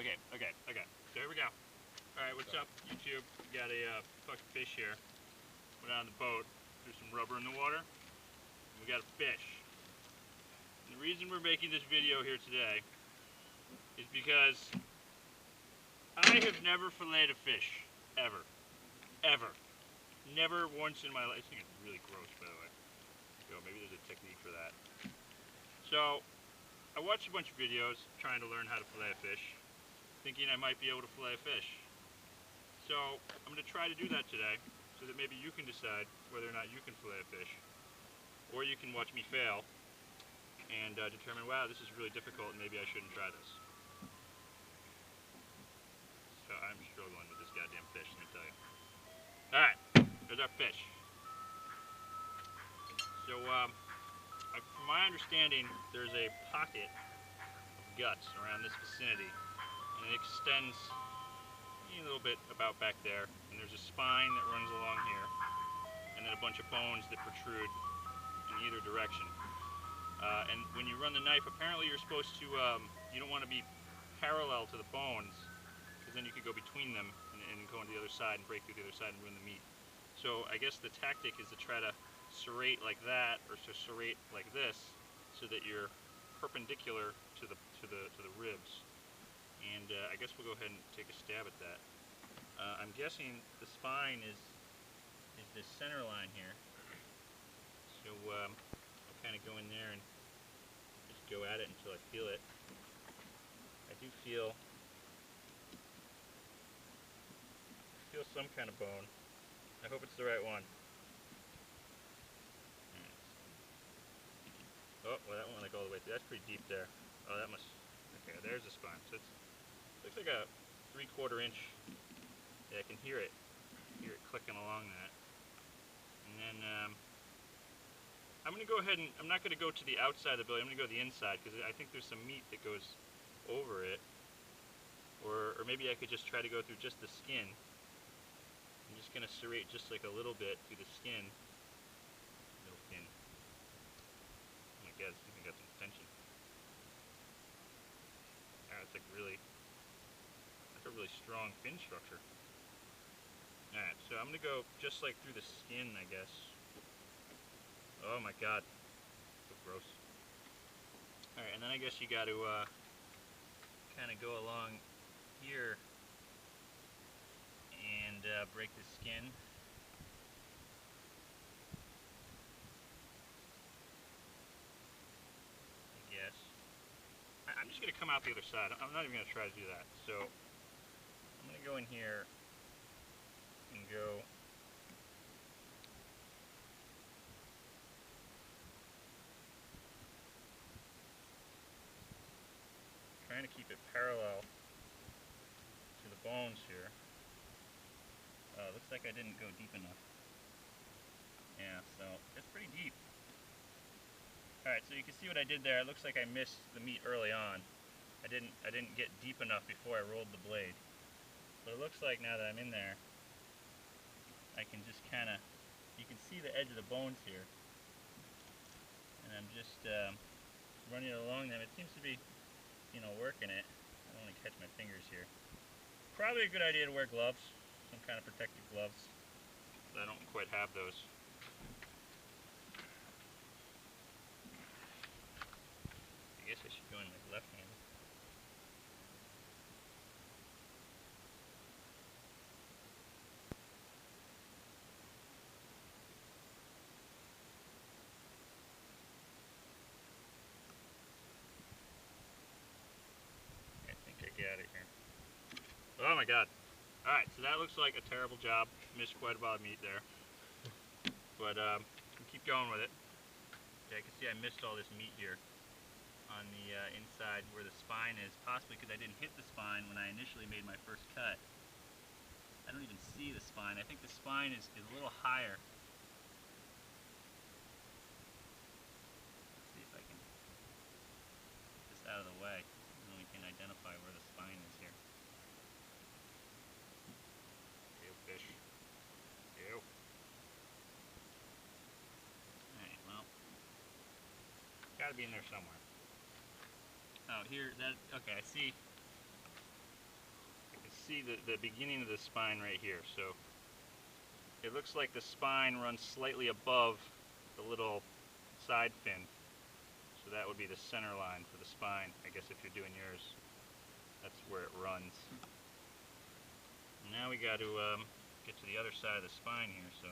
Okay. So here we go. Alright, what's up, YouTube? We got a fucking fish here. Went out on the boat, threw some rubber in the water, and we got a fish. And the reason we're making this video here today is because I have never filleted a fish. Ever. Ever. Never once in my life. This thing is really gross, by the way. So maybe there's a technique for that. So, I watched a bunch of videos trying to learn how to fillet a fish, thinking I might be able to fillet a fish. So, I'm going to try to do that today, so that maybe you can decide whether or not you can fillet a fish. Or you can watch me fail, and determine, wow, this is really difficult, and maybe I shouldn't try this. So, I'm struggling with this goddamn fish, let me tell you. Alright, there's our fish. So, from my understanding, there's a pocket of guts around this vicinity, and it extends a little bit about back there, and there's a spine that runs along here, and then a bunch of bones that protrude in either direction. And when you run the knife, apparently you're supposed to, you don't want to be parallel to the bones, because then you could go between them and go on the other side and break through the other side and ruin the meat. So I guess the tactic is to try to serrate like that, or to serrate like this, so that you're perpendicular to the ribs. And I guess we'll go ahead and take a stab at that. I'm guessing the spine is this center line here. So I'll kind of go in there and just go at it until I feel it. I do feel some kind of bone. I hope it's the right one. Oh, well, that went like all the way through. That's pretty deep there. Oh, that must. Okay, there's the spine. So it looks like a 3/4 inch. Yeah, I can hear it. Hear it clicking along that. And then I'm going to go ahead and I'm not going to go to the outside of the belly. I'm going to go to the inside, because I think there's some meat that goes over it. Or maybe I could just try to go through just the skin. I'm just going to serrate just like a little bit through the skin. Little thin. Oh my god, this thing got some tension. Alright, it's like a really strong fin structure. Alright, so I'm going to go just like through the skin, I guess. Oh my god. So gross. Alright, and then I guess you got to kind of go along here and break the skin. I guess. I'm just going to come out the other side. I'm not even going to try to do that. So I'm going to go in here and go trying to keep it parallel to the bones here. Looks like I didn't go deep enough. Yeah, so it's pretty deep. Alright, so you can see what I did there. It looks like I missed the meat early on. I didn't get deep enough before I rolled the blade. But it looks like now that I'm in there, I can just kind of, you can see the edge of the bones here. And I'm just running it along them. It seems to be, working it. I don't want to catch my fingers here. Probably a good idea to wear gloves, some kind of protective gloves. But I don't quite have those. I guess I should go in like left-handed. I think I got it here. Oh my god. Alright, so that looks like a terrible job. Missed quite a lot of meat there. But keep going with it. Yeah, I can see I missed all this meat here on the inside where the spine is, possibly because I didn't hit the spine when I initially made my first cut. I don't even see the spine. I think the spine is a little higher. Let's see if I can get this out of the way, and then we can identify where the spine is here. Ew, fish. Ew. Alright, well, gotta be in there somewhere. Oh, here, okay, I see see the beginning of the spine right here. So it looks like the spine runs slightly above the little side fin. So that would be the center line for the spine. I guess if you're doing yours, that's where it runs. Now we got to get to the other side of the spine here. So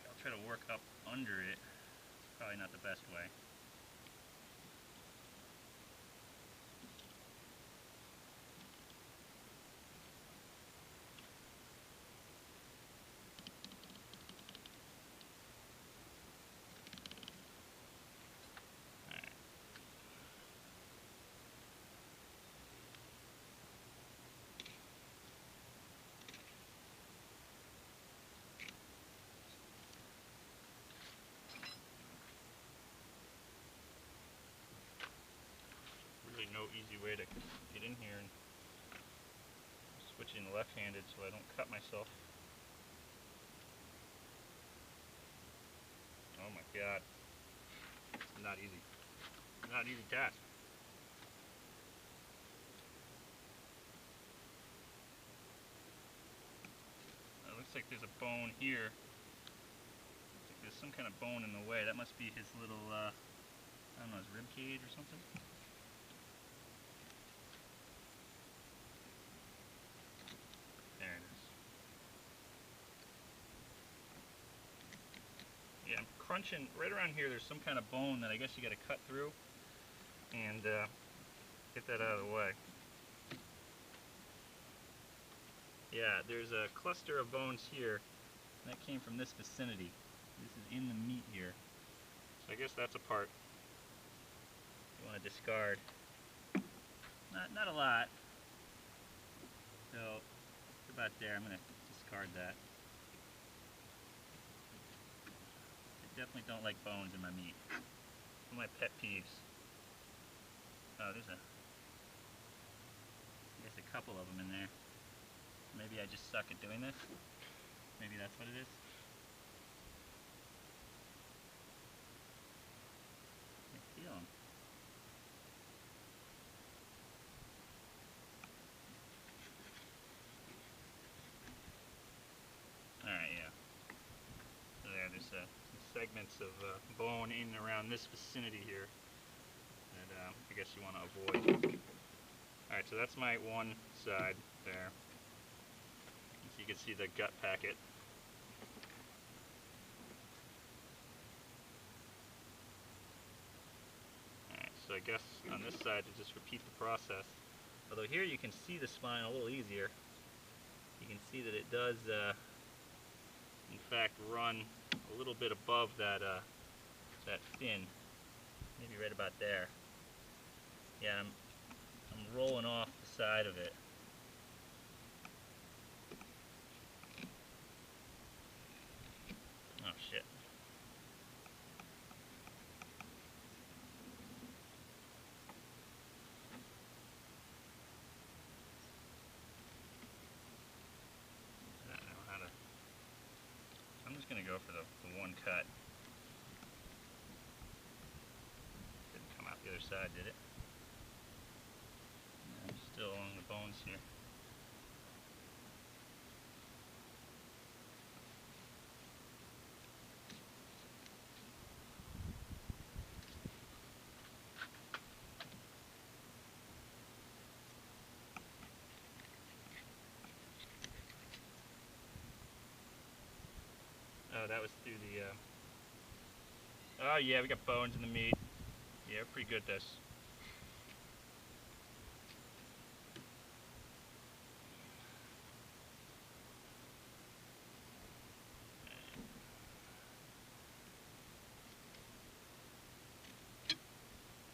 I'll try to work up under it. It's probably not the best way. Really no easy way to get in here, and I'm switching left-handed so I don't cut myself. Oh my god. It's not easy. Not an easy task. It looks like there's a bone here. Looks like there's some kind of bone in the way. That must be his little, I don't know, his rib cage or something. There it is. Yeah, I'm crunching right around here. There's some kind of bone that I guess you got to cut through and get that out of the way. Yeah, there's a cluster of bones here, and that came from this vicinity. This is in the meat here. So I guess that's a part you want to discard. Not a lot. So, it's about there. I'm going to discard that. I definitely don't like bones in my meat. One of my pet peeves. Oh, there's I guess a couple of them in there. Maybe I just suck at doing this. Maybe that's what it is. I feel them. Alright, yeah. So there's some segments of bone in and around this vicinity here that I guess you want to avoid. Alright, so that's my one side there. So you can see the gut packet. Alright, so I guess on this side to just repeat the process. Although here you can see the spine a little easier. You can see that it does in fact run a little bit above that that fin. Maybe right about there. Yeah, I'm rolling off the side of it. Oh shit. I don't know how to. I'm just gonna go for the one cut. Didn't come out the other side, did it? No, still along the bones here. Oh, that was through the, oh yeah, we got bones in the meat. Yeah, we're pretty good at this.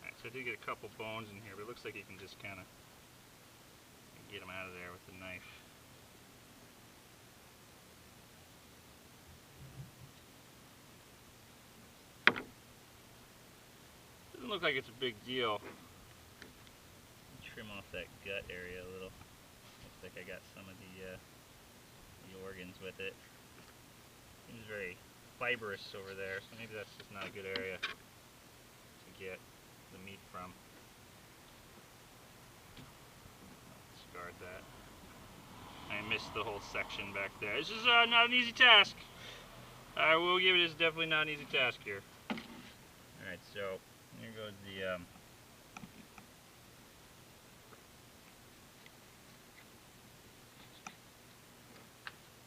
Alright, so I did get a couple bones in here, but it looks like you can just kind of get them out of there with the knife. Doesn't look like it's a big deal. Trim off that gut area a little. Looks like I got some of the organs with it. Seems very fibrous over there, so maybe that's just not a good area to get the meat from. I'll discard that. missed the whole section back there. This is not an easy task. I will give it, it's definitely not an easy task here. Alright, so here goes the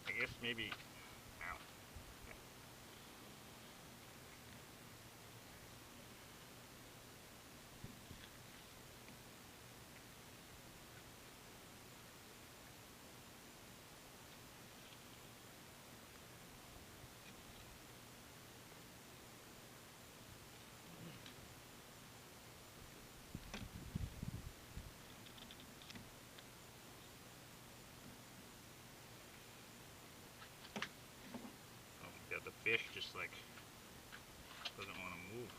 I guess maybe, ow. The fish just like doesn't want to move.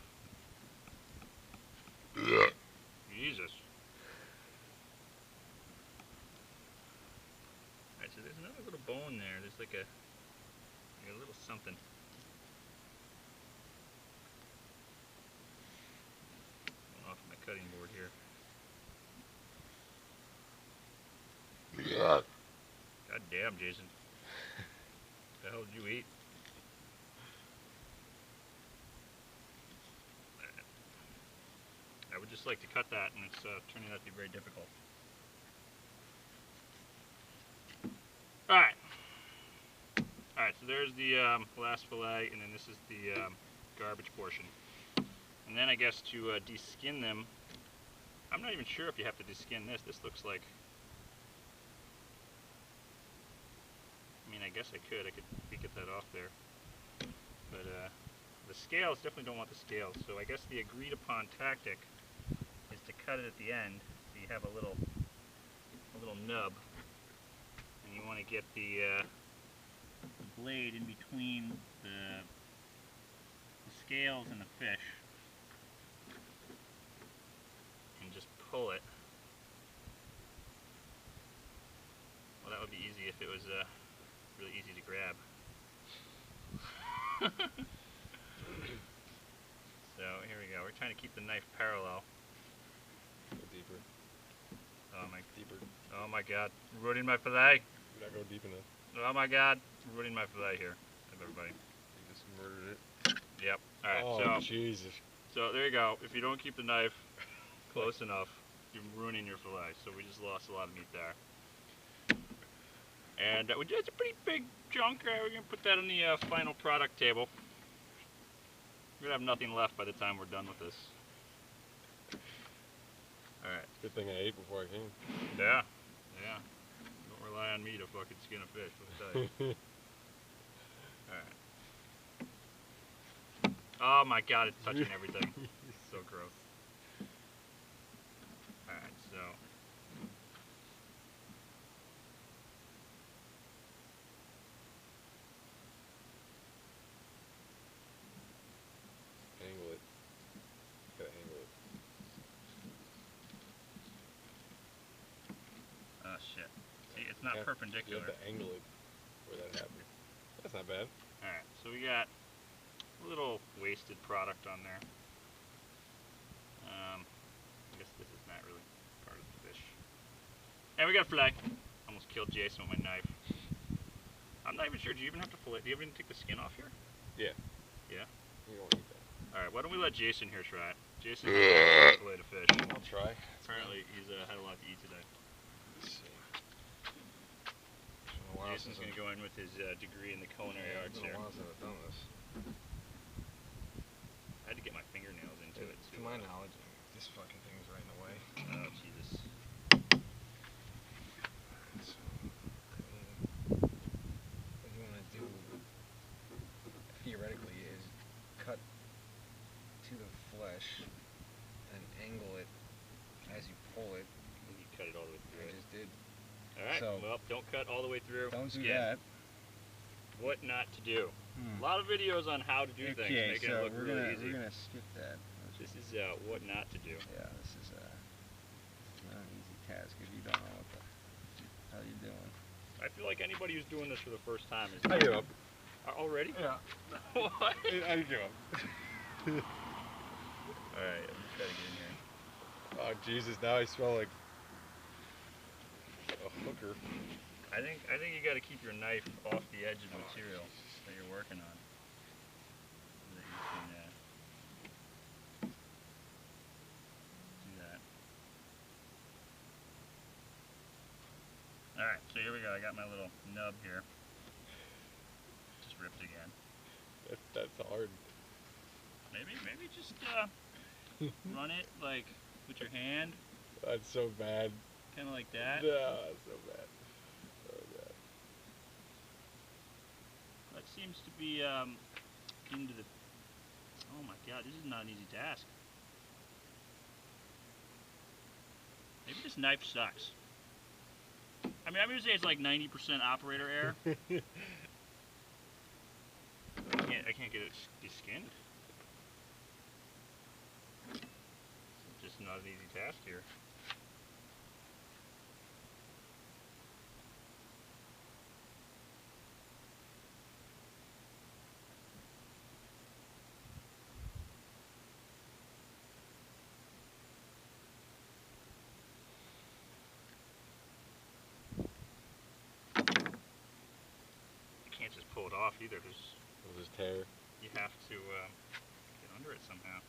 Jesus. Alright, so there's another little bone there. There's like a little something. Going off my cutting board here. God damn, Jason. What the hell did you eat? I would just like to cut that, and it's turning out to be very difficult. Alright. Alright, so there's the last fillet, and then this is the garbage portion. And then I guess to deskin them, I'm not even sure if you have to deskin this. This looks like, I mean, I guess I could get that off there. But the scales, definitely don't want the scales. So I guess the agreed upon tactic is to cut it at the end, so you have a little nub, and you want to get the blade in between the scales and the fish, and just pull it. Well, that would be easy if it was really easy to grab. So here we go. We're trying to keep the knife parallel. Go deeper. Oh my God! Ruining my fillet. You're not going deep enough. Oh my God! Ruining my fillet here. Everybody. You just murdered it. Yep. All right. Oh, so Jesus. So there you go. If you don't keep the knife close enough, you're ruining your fillet. So we just lost a lot of meat there. And it's a pretty big chunk. We're gonna put that on the final product table. We're gonna have nothing left by the time we're done with this. All right. Good thing I ate before I came. Yeah. Yeah. Don't rely on me to fucking skin a fish. Let me tell you. All right. Oh my God! It's touching everything. It's so gross. All right. So. Angle it. Gotta angle it. Oh shit. See, it's not perpendicular. You have to angle it where that happens. That's not bad. Alright, so we got a little wasted product on there. I guess this is not really part of the fish. And we got a fillet. Almost killed Jason with my knife. I'm not even sure. Do you even have to fillet? Do you even take the skin off here? Yeah. Yeah? You don't need that. Alright, why don't we let Jason here try it? Jason has fillet to fish. I'll try. Apparently he's had a lot to eat today. Let's see. Jason's going to go in with his degree in the culinary arts here. It's been a while since I've done this. I had to get my fingernails into it. To my knowledge, this fucking thing is right in the way. Oh, Jesus. So, what you want to do, theoretically, is cut to the flesh and angle it as you pull it. You cut it all the way through. I just did. Alright, So, well, don't cut all the way through. Don't do Skin. that. What not to do. A lot of videos on how to do things, making it look really easy. We're gonna skip that. This is what not to do. Yeah, this is not an easy task if you don't know what the hell you're doing. I feel like anybody who's doing this for the first time is... I give up. Already? Yeah. What? I give up. Alright, I'm just trying to get in here. Oh, Jesus, now I smell like a hooker. I think you got to keep your knife off the edge of the material that you're working on, so that you can do that. All right, so here we go. I got my little nub here. Just ripped again. That's hard. Maybe just run it like with your hand, That's so bad. kind of like that. No, that's so bad. So bad. That seems to be into the. Oh my God, this is not an easy task. Maybe this knife sucks. I mean, I'm gonna say it's like 90% operator error. I can't get it skinned. It's just not an easy task here. You can't just pull it off either. It'll just tear. You have to get under it somehow.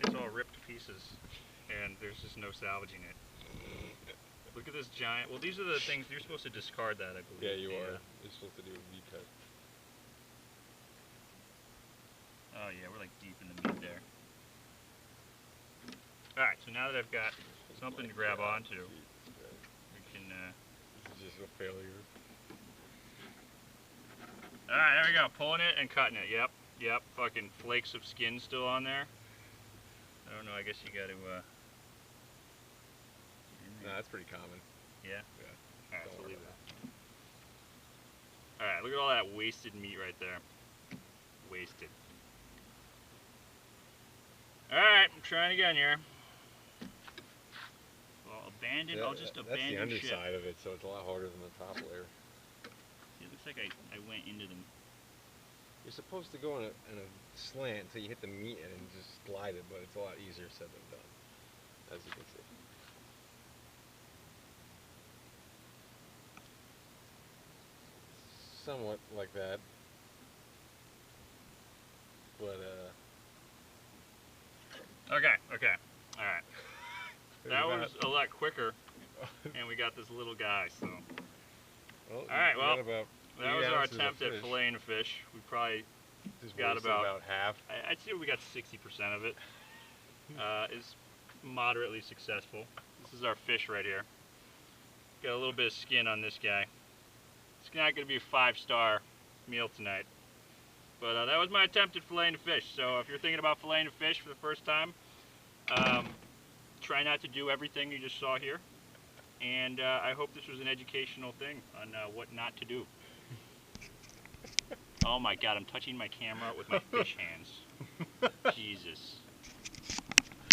It's all ripped to pieces, and there's just no salvaging it. Look at this giant. Well, these are the things you're supposed to discard that, I believe. Yeah, you are. You're supposed to do a V-cut. Oh yeah, we're like deep in the meat there. All right, so now that I've got something to grab onto, we can. This is just a failure. All right, there we go. Pulling it and cutting it. Yep. Fucking flakes of skin still on there. I don't know. I guess you got to. No, that's pretty common. Yeah. Yeah. All right, Don't so worry leave about that. All right, look at all that wasted meat right there. Wasted. All right, I'm trying again here. Well, abandon. I'll just abandon That's the ship. underside of it, so it's a lot harder than the top layer. See, it looks like I went into them. You're supposed to go in a slant so you hit the meat and just slide it, but it's a lot easier said than done, as you can see. Somewhat like that, but Okay. All right. That was a lot quicker, and we got this little guy. So Well, all right, we well, got about that 8 was our ounces of attempt at fish. filleting a fish. We probably Just got wasted about half. I'd say we got 60% of it. Is moderately successful. This is our fish right here. Got a little bit of skin on this guy. It's not going to be a 5-star meal tonight. But that was my attempt at filleting a fish. So if you're thinking about filleting a fish for the first time, try not to do everything you just saw here. And I hope this was an educational thing on what not to do. Oh my God, I'm touching my camera with my fish hands. Jesus.